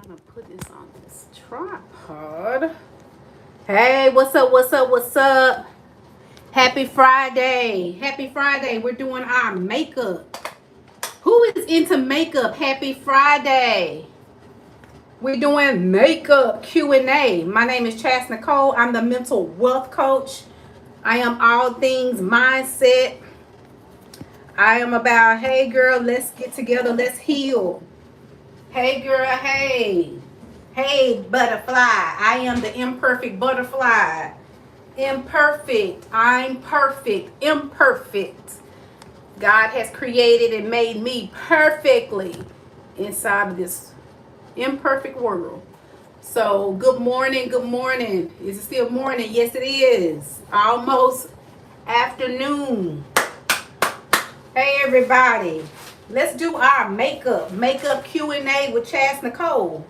gonna put this on this tripod. Hey, what's up? What's up? What's up? Happy Friday. Happy Friday. We're doing our makeup. Who is into makeup? Happy Friday. We're doing makeup Q&A. My name is Chas Nicole. I'm the mental wealth coach. I am all things mindset. I am about, hey girl, let's get together, let's heal. Hey girl, hey. Hey butterfly. I am the imperfect butterfly. Imperfect. I'm perfect. Imperfect. God has created and made me perfectly inside of this imperfect world. So good morning, good morning. Is it still morning? Yes, it is. Almost afternoon. Hey everybody. Let's do our makeup Q&A with Chas Nicole.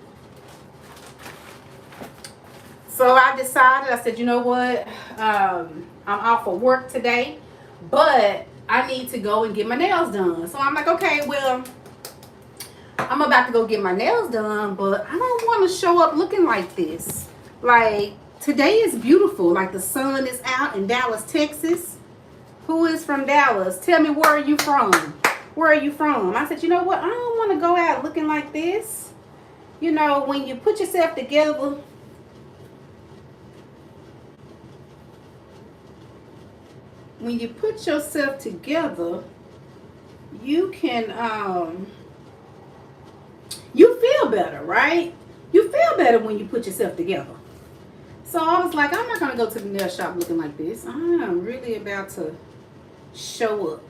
So I decided, I said, you know what? I'm off of work today, but I need to go and get my nails done. So I'm like, okay, well, I'm about to go get my nails done, but I don't want to show up looking like this. Like, today is beautiful. Like, the sun is out in Dallas, Texas. Who is from Dallas? Tell me, where are you from? Where are you from? I said, you know what? I don't want to go out looking like this. You know, when you put yourself together, you can you feel better, right? You feel better when you put yourself together. So I was like, I'm not gonna go to the nail shop looking like this. I am really about to show up.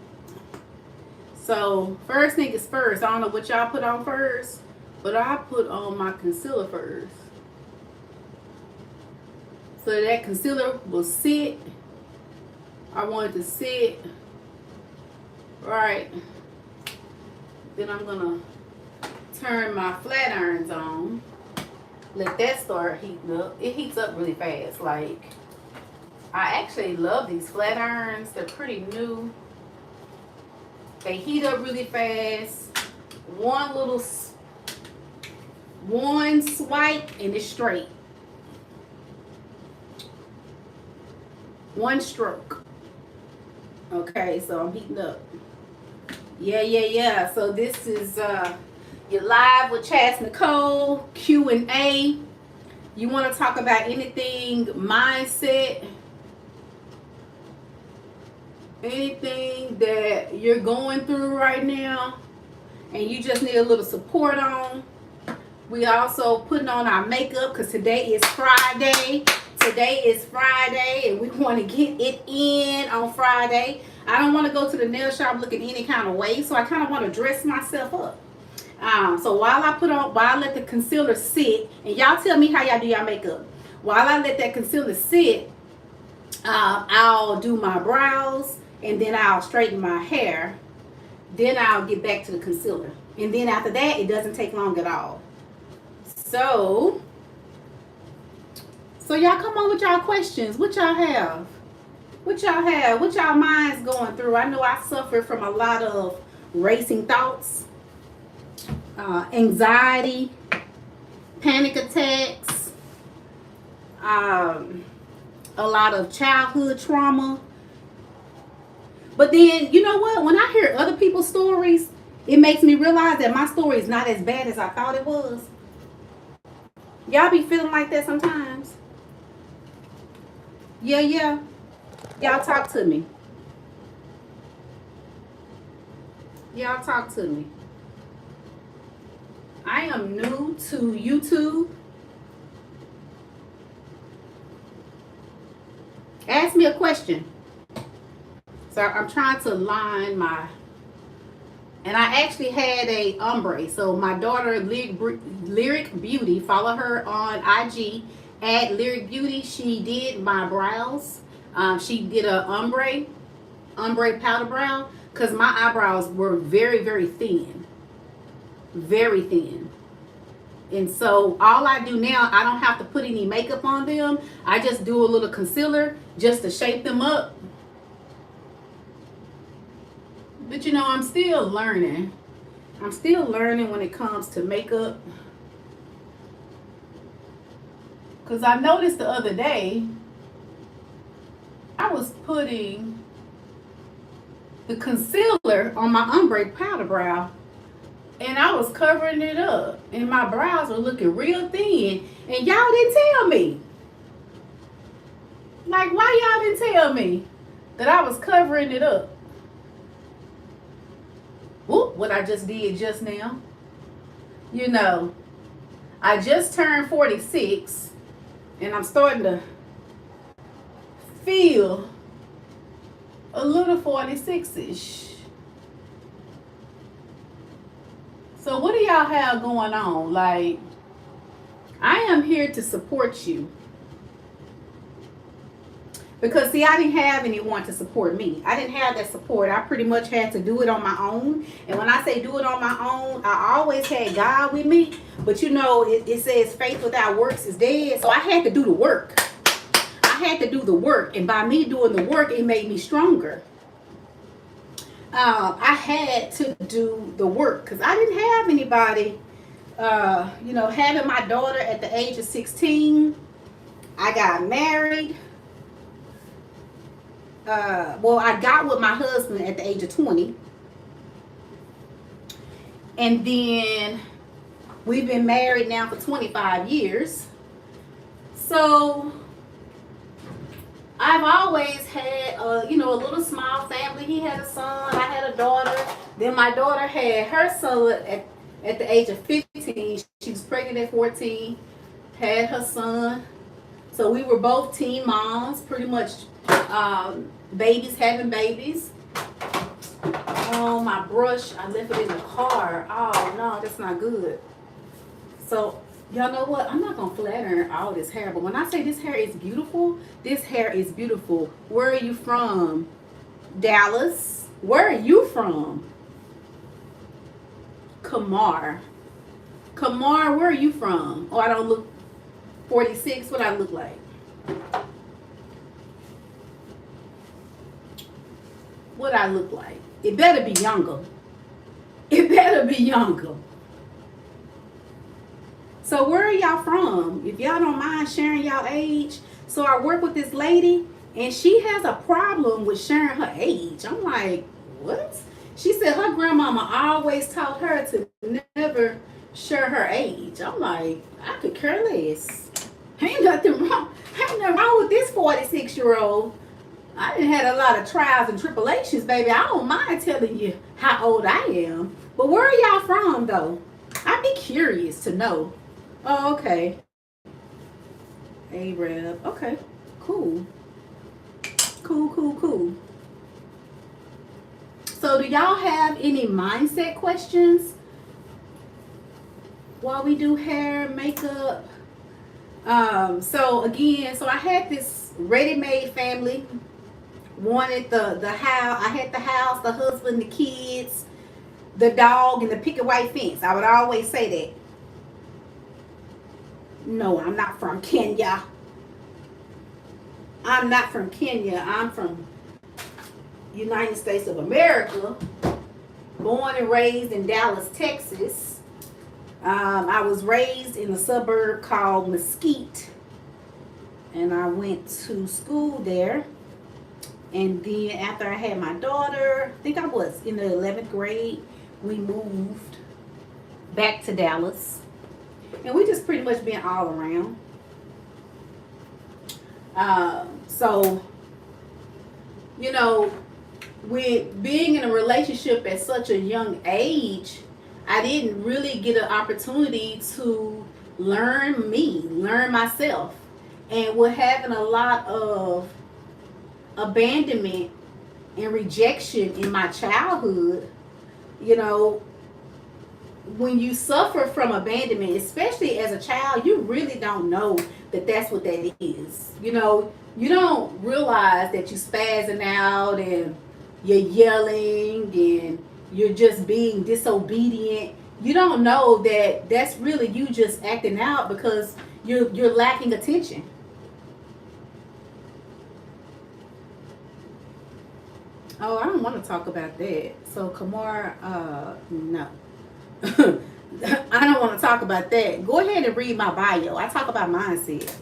So first thing is first. I don't know what y'all put on first, but I put on my concealer first, so that concealer will sit. I want it to sit right. Then I'm gonna turn my flat irons on. Let that start heating up. It heats up really fast. Like, I actually love these flat irons. They're pretty new. They heat up really fast. One swipe and it's straight. One stroke. Okay, so I'm heating up. Yeah. So this is you're live with Chas Nicole Q&A. You want to talk about anything mindset, anything that you're going through right now, and you just need a little support on. We also putting on our makeup because today is Friday. Today is Friday, and we want to get it in on Friday. I don't want to go to the nail shop looking any kind of way, so I kind of want to dress myself up. So while I let the concealer sit, and y'all tell me how y'all do y'all makeup. While I let that concealer sit, I'll do my brows, and then I'll straighten my hair. Then I'll get back to the concealer, and then after that, it doesn't take long at all. So y'all come on with y'all questions. What y'all have? What y'all minds going through? I know I suffer from a lot of racing thoughts, anxiety, panic attacks, a lot of childhood trauma. But then, you know what? When I hear other people's stories, it makes me realize that my story is not as bad as I thought it was. Y'all be feeling like that sometimes? Yeah. Y'all talk to me. Y'all talk to me. I am new to YouTube. Ask me a question. So I'm trying to line my, and I actually had a ombre. So my daughter, Lyric Beauty, follow her on IG at Lyric Beauty. She did my brows. She did a ombre powder brow because my eyebrows were very, very thin. Very thin. And so all I do now, I don't have to put any makeup on them. I just do a little concealer just to shape them up. But you know, I'm still learning. I'm still learning when it comes to makeup. Because I noticed the other day, I was putting the concealer on my ombre powder brow, and I was covering it up, and my brows were looking real thin, and y'all didn't tell me. Like, why y'all didn't tell me that I was covering it up? Whoop, what I just did just now. You know, I just turned 46, and I'm starting to feel a little 46-ish. So what do y'all have going on? Like, I am here to support you. Because, see, I didn't have anyone to support me. I didn't have that support. I pretty much had to do it on my own. And when I say do it on my own, I always had God with me. But, you know, it says faith without works is dead. So I had to do the work. I had to do the work. And by me doing the work, it made me stronger. I had to do the work because I didn't have anybody. You know, having my daughter at the age of 16, I got married. Well, I got with my husband at the age of 20. And then we've been married now for 25 years. So I've always had, you know, a little small family. He had a son, I had a daughter. Then my daughter had her son at the age of 15. She was pregnant at 14, had her son. So we were both teen moms, pretty much babies having babies. Oh, my brush, I left it in the car. Oh, no, that's not good. So, y'all know what? I'm not going to flatter all this hair. But when I say this hair is beautiful, this hair is beautiful. Where are you from? Dallas. Where are you from? Kamar. Kamar, where are you from? Oh, I don't look 46. What I look like? What I look like? It better be younger. It better be younger. So where are y'all from? If y'all don't mind sharing y'all age. So I work with this lady, and she has a problem with sharing her age. I'm like, what? She said her grandmama always taught her to never share her age. I'm like, I could care less. Ain't nothing wrong. Ain't nothing wrong with this 46-year-old. I done had a lot of trials and tribulations, baby. I don't mind telling you how old I am. But where are y'all from, though? I'd be curious to know. Oh, okay. Arab. Okay. Cool. Cool. So do y'all have any mindset questions while we do hair, makeup? So again, so I had this ready-made family. Wanted the house. I had the house, the husband, the kids, the dog, and the picket white fence. I would always say that. No, I'm not from Kenya. I'm not from Kenya. I'm from United States of America. Born and raised in Dallas, Texas. I was raised in a suburb called Mesquite. And I went to school there. And then after I had my daughter, I think I was in the 11th grade, we moved back to Dallas. And we just pretty much been all around. So, you know, with being in a relationship at such a young age, I didn't really get an opportunity to learn me, learn myself. And with having a lot of abandonment and rejection in my childhood, you know, when you suffer from abandonment, especially as a child, you really don't know that that's what that is. You know, you don't realize that you're spazzing out and you're yelling and you're just being disobedient. You don't know that that's really you just acting out because you're lacking attention. Oh, I don't want to talk about that. So Kamar, no. I don't want to talk about that. Go ahead and read my bio. I talk about mindset.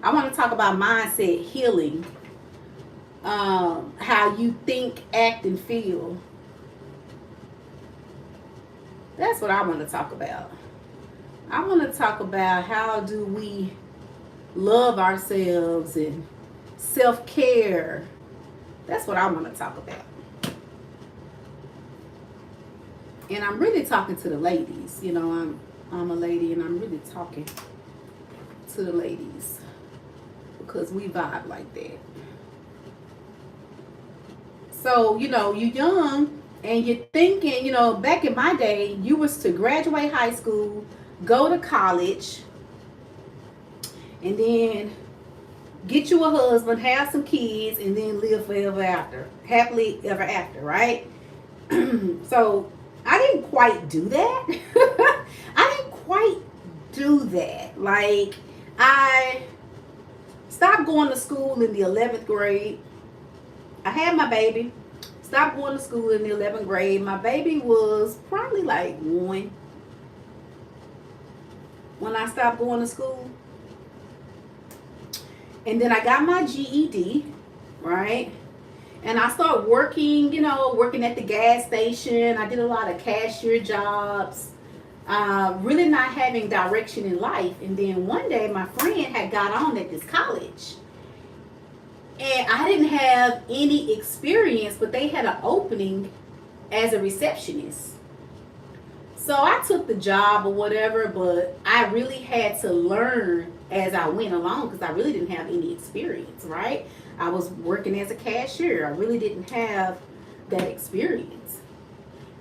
I want to talk about mindset healing. How you think, act, and feel. That's what I want to talk about. I want to talk about how do we love ourselves and self-care. That's what I want to talk about. And I'm really talking to the ladies. You know, I'm a lady and I'm really talking to the ladies because we vibe like that. So, you know, you're young and you're thinking, you know, back in my day, you was to graduate high school, go to college, and then get you a husband, have some kids, and then live forever after. Happily ever after, right? So I didn't quite do that. I didn't quite do that. Like, I stopped going to school in the 11th grade. I had my baby. Stopped going to school in the 11th grade. My baby was probably like 1 when I stopped going to school. And then I got my GED, right? And I started working, you know, working at the gas station. I did a lot of cashier jobs, really not having direction in life. And then one day my friend had got on at this college. And I didn't have any experience, but they had an opening as a receptionist. So I took the job or whatever, but I really had to learn as I went along because I really didn't have any experience, right? I was working as a cashier. I really didn't have that experience.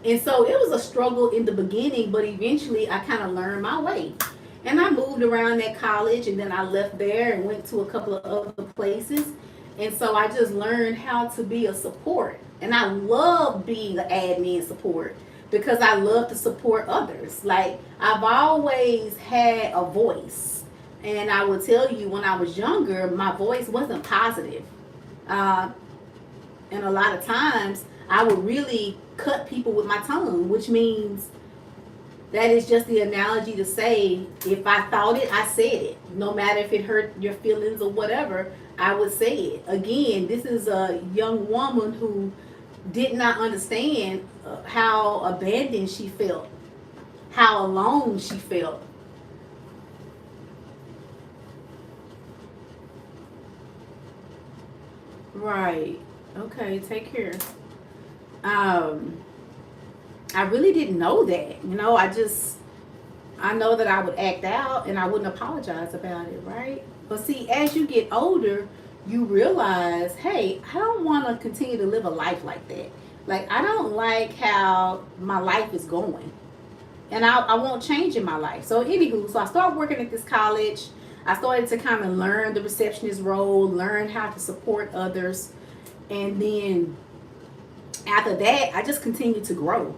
And so it was a struggle in the beginning, but eventually I kind of learned my way. And I moved around that college and then I left there and went to a couple of other places. And so I just learned how to be a support. And I love being an admin support because I love to support others. Like, I've always had a voice. And I will tell you, when I was younger, my voice wasn't positive. And a lot of times, I would really cut people with my tongue, which means that is just the analogy to say, if I thought it, I said it. No matter if it hurt your feelings or whatever, I would say it. Again, this is a young woman who did not understand how abandoned she felt, how alone she felt. Right. Okay, take care. Um, I really didn't know that. You know, I know that I would act out and I wouldn't apologize about it, right? But see, as you get older, you realize, hey, I don't want to continue to live a life like that. Like, I don't like how my life is going. And I won't change in my life. So anywho, so I started working at this college. I started to kind of learn the receptionist role, learn how to support others. And then after that, I just continued to grow.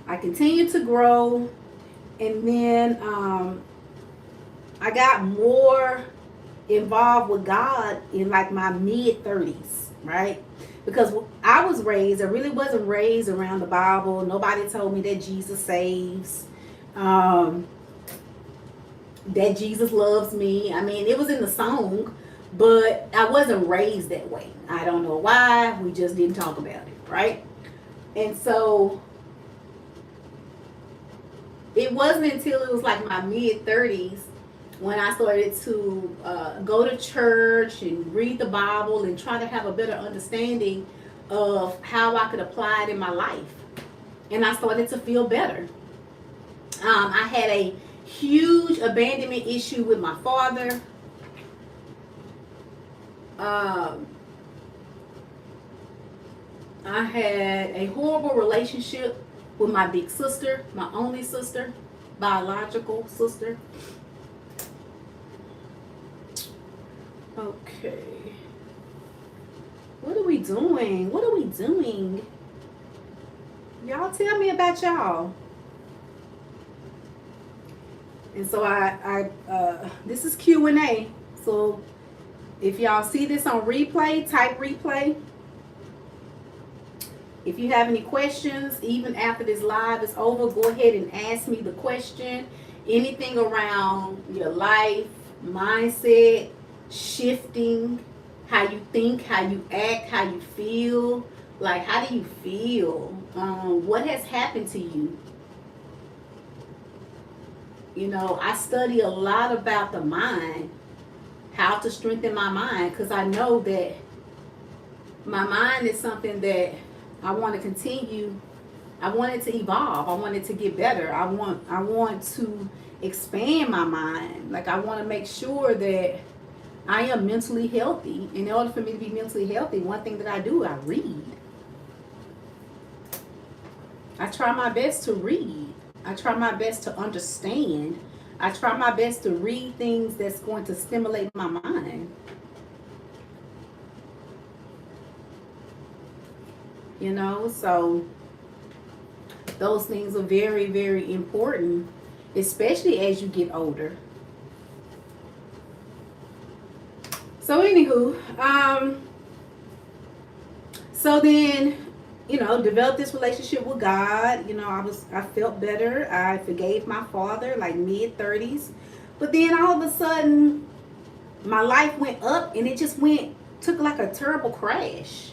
I continued to grow. And then I got more involved with God in like my mid-30s, right? Because I really wasn't raised around the Bible. Nobody told me that Jesus saves, that Jesus loves me. I mean, it was in the song, but I wasn't raised that way. I don't know why. We just didn't talk about it, right? And so it wasn't until it was like my mid-30s when I started to go to church and read the Bible and try to have a better understanding of how I could apply it in my life. And I started to feel better. I had a huge abandonment issue with my father. I had a horrible relationship with my big sister, my only sister, biological sister. Okay. What are we doing? What are we doing? Y'all tell me about y'all. And so this is Q&A. So if y'all see this on replay, type replay. If you have any questions, even after this live is over, go ahead and ask me the question. anything around your life, mindset, shifting, how you think, how you act, how you feel. Like, how do you feel? What has happened to you? You know, I study a lot about the mind, how to strengthen my mind, because I know that my mind is something that I want to continue. I want it to evolve. I want it to get better. I want to expand my mind. Like, I want to make sure that I am mentally healthy. In order for me to be mentally healthy, one thing that I do, I read. I try my best to read. I try my best to understand. I try my best to read things that's going to stimulate my mind. You know, so those things are very, very important, especially as you get older. So anywho, so then, you know, developed this relationship with God. You know, I felt better. I forgave my father, like mid-30s. But then all of a sudden, my life went up, and it just took like a terrible crash.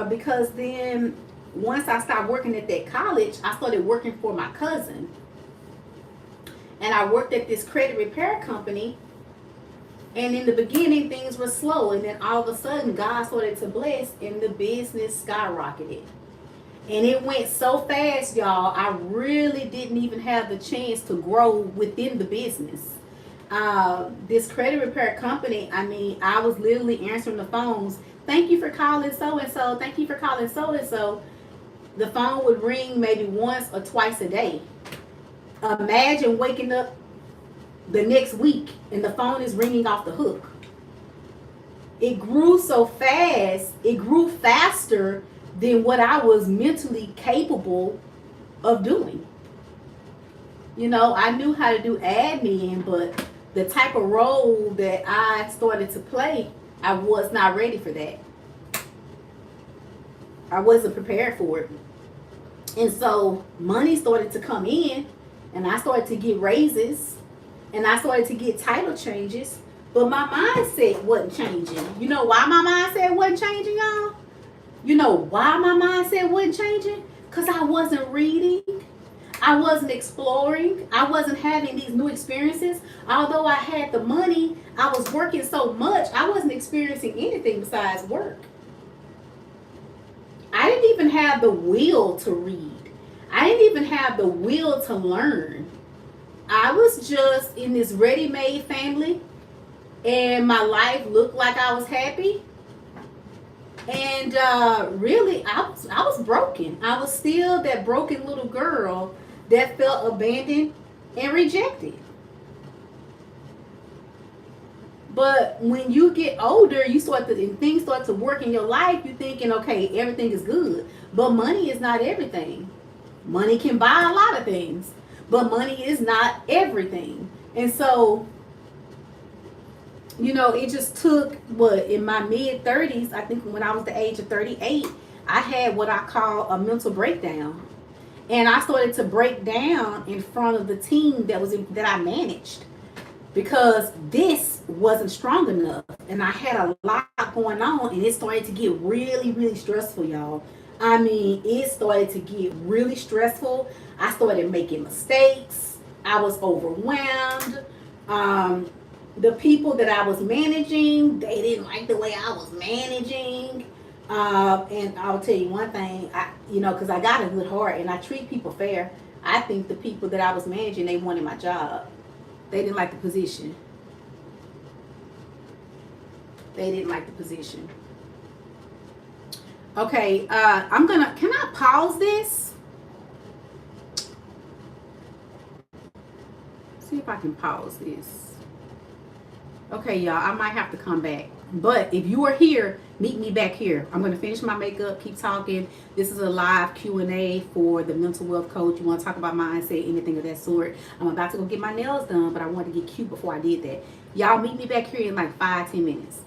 Because then once I stopped working at that college, I started working for my cousin. And I worked at this credit repair company. And in the beginning, things were slow. And then all of a sudden, God started to bless, and the business skyrocketed. And it went so fast, y'all, I really didn't even have the chance to grow within the business. This credit repair company, I mean, I was literally answering the phones. Thank you for calling so-and-so. Thank you for calling so-and-so. The phone would ring maybe once or twice a day. Imagine waking up the next week and the phone is ringing off the hook. It grew so fast. It grew faster than what I was mentally capable of doing. You know, I knew how to do admin, but the type of role that I started to play, I was not ready for that. I wasn't prepared for it. And so money started to come in, and I started to get raises, and I started to get title changes, but my mindset wasn't changing. You know why my mindset wasn't changing, y'all? You know why my mindset wasn't changing? Because I wasn't reading. I wasn't exploring. I wasn't having these new experiences. Although I had the money, I was working so much, I wasn't experiencing anything besides work. I didn't even have the will to read. I didn't even have the will to learn. I was just in this ready-made family, and my life looked like I was happy. And really, I was broken. I was still that broken little girl that felt abandoned and rejected. But when you get older, and things start to work in your life, you're thinking, okay, everything is good. But money is not everything. Money can buy a lot of things, but money is not everything. And so, you know, it just took, in my mid-30s, I think when I was the age of 38, I had what I call a mental breakdown. And I started to break down in front of the team that I managed, because this wasn't strong enough. And I had a lot going on, and it started to get really, really stressful, y'all. I mean, it started to get really stressful. I started making mistakes. I was overwhelmed. The people that I was managing, they didn't like the way I was managing. And I'll tell you one thing, because I got a good heart and I treat people fair. I think the people that I was managing, they wanted my job. They didn't like the position. They didn't like the position. Okay, can I pause this? See if I can pause this. Okay, y'all, I might have to come back. But if you are here, meet me back here. I'm going to finish my makeup, keep talking. This is a live Q&A for the Mental Wealth Coach. You want to talk about mindset, anything of that sort. I'm about to go get my nails done, but I wanted to get cute before I did that. Y'all meet me back here in like 5-10 minutes.